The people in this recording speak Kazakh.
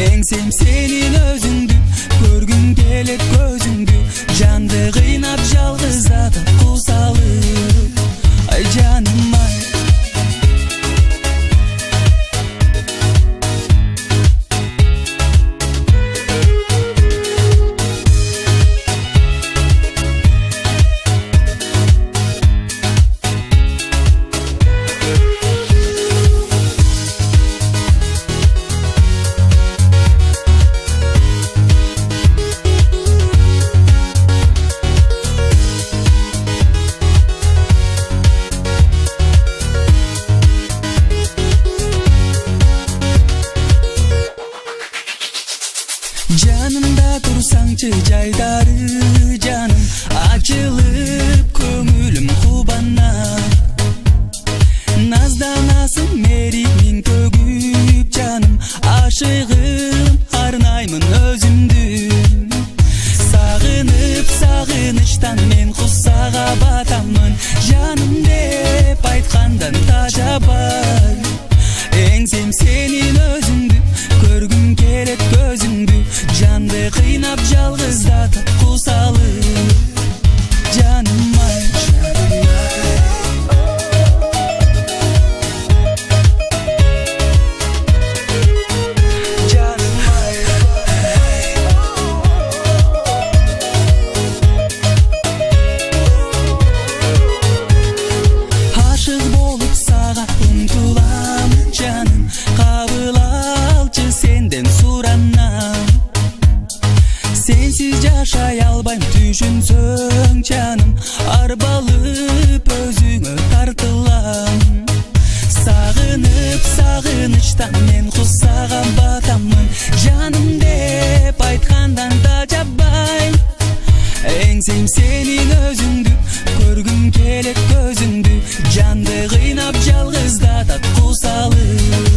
Engsem senin özündü, görgüm kelep gözündü. Candı kıynap жалгызады кул салып. Ay canım ay. Janımda tursаңчы жайдары жаным ачылып көңүлүм кубана. Назданасың мерийиң төгүп жаным ашыгым арнаймын өзүмдү. Сагынып сагынычтан мен куссага батамын. Жаным деп айткандан тажабай. Эңсем сенин өзүңдү, көргүм келет көзүңдү. Жанды кыйнап жалгыздатып кул салып. Жаным ай. Ашык болуп сага умтуламын жаным. Кабыл алчы сенден суранам. Sensiz жашай албайм түшүнсөң жаным. Арбалып өзүңө тартылам. Сагынып сагынычтан мен куссаган батамын. Жаным деп айткандан да жаббайм. Эңсем сенин өзүңдү, көргүм келет көзүңдү. Жанды кыйнап жалгыздатат кул салып.